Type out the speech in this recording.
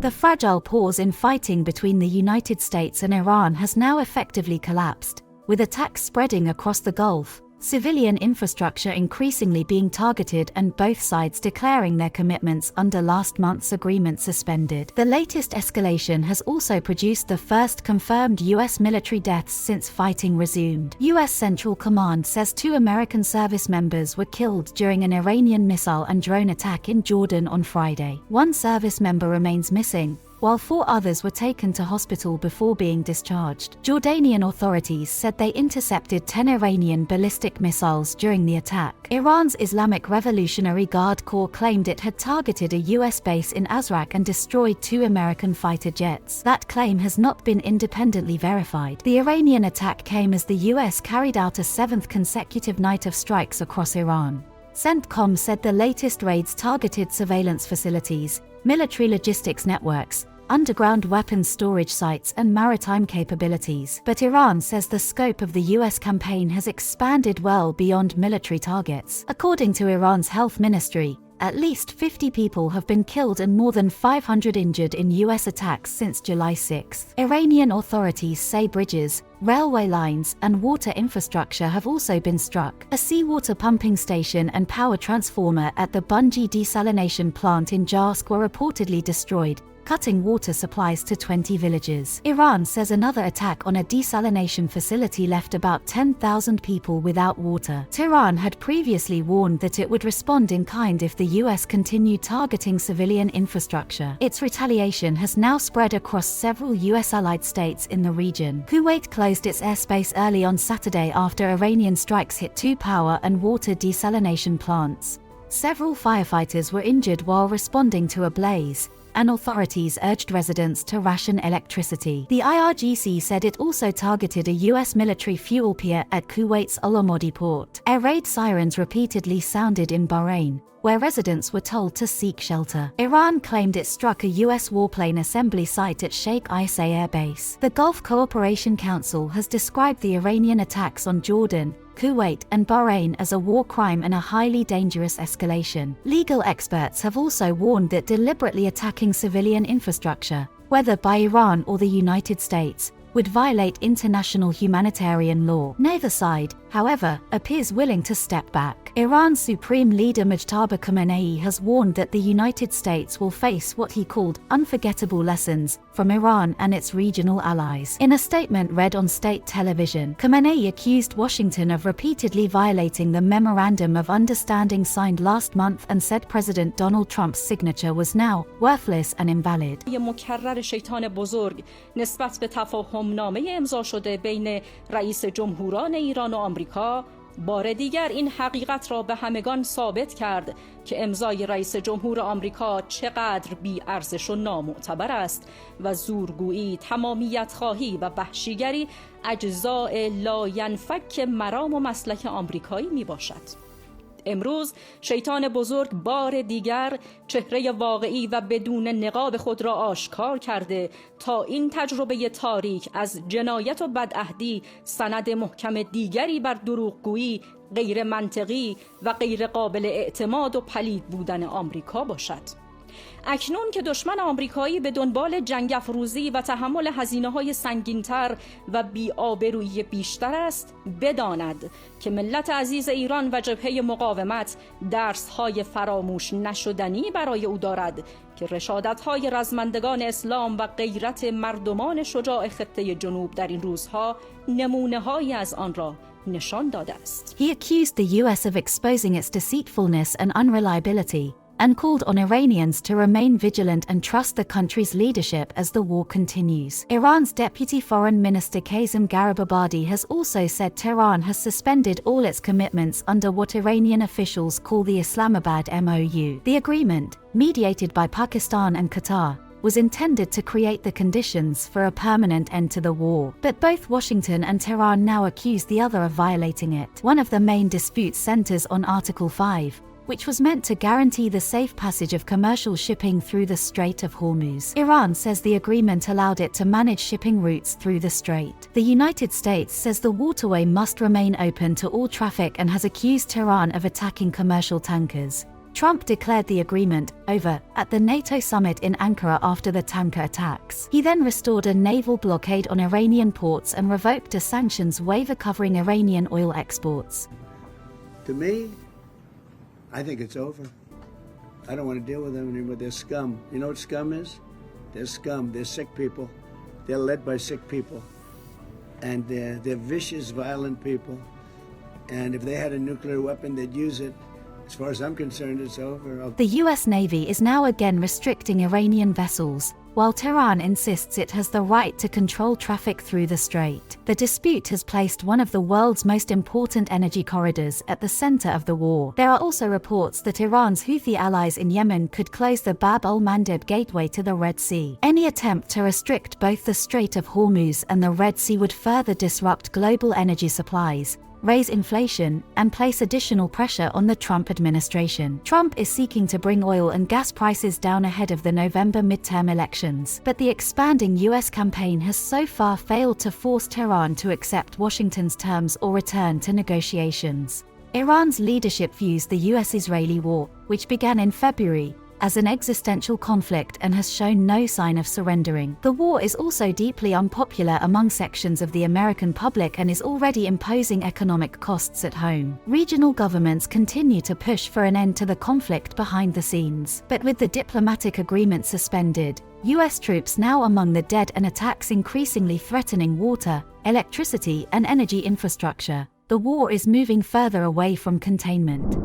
The fragile pause in fighting between the United States and Iran has now effectively collapsed, with attacks spreading across the Gulf, civilian infrastructure increasingly being targeted and both sides declaring their commitments under last month's agreement suspended. The latest escalation has also produced the first confirmed U.S. military deaths since fighting resumed. U.S. Central Command says 2 American service members were killed during an Iranian missile and drone attack in Jordan on Friday. 1 service member remains missing, while 4 others were taken to hospital before being discharged. Jordanian authorities said they intercepted 10 Iranian ballistic missiles during the attack. Iran's Islamic Revolutionary Guard Corps claimed it had targeted a U.S. base in Azraq and destroyed 2 American fighter jets. That claim has not been independently verified. The Iranian attack came as the U.S. carried out a 7th consecutive night of strikes across Iran. CENTCOM said the latest raids targeted surveillance facilities, military logistics networks, underground weapons storage sites and maritime capabilities. But Iran says the scope of the U.S. campaign has expanded well beyond military targets. According to Iran's health ministry, at least 50 people have been killed and more than 500 injured in U.S. attacks since July 6. Iranian authorities say bridges, railway lines, and water infrastructure have also been struck. A seawater pumping station and power transformer at the Bunji desalination plant in Jarsk were reportedly destroyed, cutting water supplies to 20 villages. Iran says another attack on a desalination facility left about 10,000 people without water. Tehran had previously warned that it would respond in kind if the U.S. continued targeting civilian infrastructure. Its retaliation has now spread across several U.S. allied states in the region. Kuwait closed its airspace early on Saturday after Iranian strikes hit 2 power and water desalination plants. Several firefighters were injured while responding to a blaze, and authorities urged residents to ration electricity. The IRGC said it also targeted a U.S. military fuel pier at Kuwait's Al-Amadi port. Air raid sirens repeatedly sounded in Bahrain, where residents were told to seek shelter. Iran claimed it struck a U.S. warplane assembly site at Sheikh Isa Air Base. The Gulf Cooperation Council has described the Iranian attacks on Jordan, Kuwait and Bahrain as a war crime and a highly dangerous escalation. Legal experts have also warned that deliberately attacking civilian infrastructure, whether by Iran or the United States, would violate international humanitarian law. Neither side, however, appears willing to step back. Iran's Supreme Leader Mujtaba Khamenei has warned that the United States will face what he called unforgettable lessons from Iran and its regional allies. In a statement read on state television, Khamenei accused Washington of repeatedly violating the Memorandum of Understanding signed last month and said President Donald Trump's signature was now worthless and invalid. مکرر شیطان بزرگ نسبت به تفاهمنامه امضا شده بین رئیس جمهوران ایران و آمریکا بار دیگر این حقیقت را به همگان ثابت کرد که امضای رئیس جمهور آمریکا چقدر بی ارزش و نامعتبر است و زورگویی، تمامیت خواهی و وحشیگری اجزاء لاینفک مرام و مسلک آمریکایی می باشد. امروز شیطان بزرگ بار دیگر چهره واقعی و بدون نقاب خود را آشکار کرده تا این تجربه تاریک از جنایت و بدعهدی سند محکم دیگری بر دروغگویی، غیر منطقی و غیر قابل اعتماد و پلید بودن آمریکا باشد. اکنون که دشمن آمریکایی به دنبال جنگ افروزی و تحمل هزینه‌های سنگین‌تر و بی‌آبرویی بیشتر است، بداند که ملت عزیز ایران و جبهه مقاومت درس‌های فراموش نشدنی برای او دارد که رشادت‌های رزمندگان اسلام و غیرت مردمان شجاع خطه جنوب در این روزها نمونه‌هایی از آن را نشان داده است. He accused the US of exposing its deceitfulness and unreliability, and called on Iranians to remain vigilant and trust the country's leadership as the war continues. Iran's Deputy Foreign Minister Kazem Garibabadi has also said Tehran has suspended all its commitments under what Iranian officials call the Islamabad MOU. The agreement, mediated by Pakistan and Qatar, was intended to create the conditions for a permanent end to the war. But both Washington and Tehran now accuse the other of violating it. One of the main disputes centers on Article 5, which was meant to guarantee the safe passage of commercial shipping through the Strait of Hormuz. Iran says the agreement allowed it to manage shipping routes through the strait. The United States says the waterway must remain open to all traffic and has accused Tehran of attacking commercial tankers. Trump declared the agreement over at the NATO summit in Ankara after the tanker attacks. He then restored a naval blockade on Iranian ports and revoked a sanctions waiver covering Iranian oil exports. To me, I think it's over. I don't want to deal with them anymore. They're scum. You know what scum is? They're scum. They're sick people. They're led by sick people. And they're vicious, violent people. And if they had a nuclear weapon, they'd use it. As far as I'm concerned, it's over. The US Navy is now again restricting Iranian vessels, while Tehran insists it has the right to control traffic through the strait. The dispute has placed one of the world's most important energy corridors at the center of the war. There are also reports that Iran's Houthi allies in Yemen could close the Bab al-Mandeb gateway to the Red Sea. Any attempt to restrict both the Strait of Hormuz and the Red Sea would further disrupt global energy supplies, raise inflation, and place additional pressure on the Trump administration. Trump is seeking to bring oil and gas prices down ahead of the November midterm elections, but the expanding US campaign has so far failed to force Tehran to accept Washington's terms or return to negotiations. Iran's leadership views the US-Israeli war, which began in February, as an existential conflict and has shown no sign of surrendering. The war is also deeply unpopular among sections of the American public and is already imposing economic costs at home. Regional governments continue to push for an end to the conflict behind the scenes. But with the diplomatic agreement suspended, US troops now among the dead and attacks increasingly threatening water, electricity, and energy infrastructure, the war is moving further away from containment.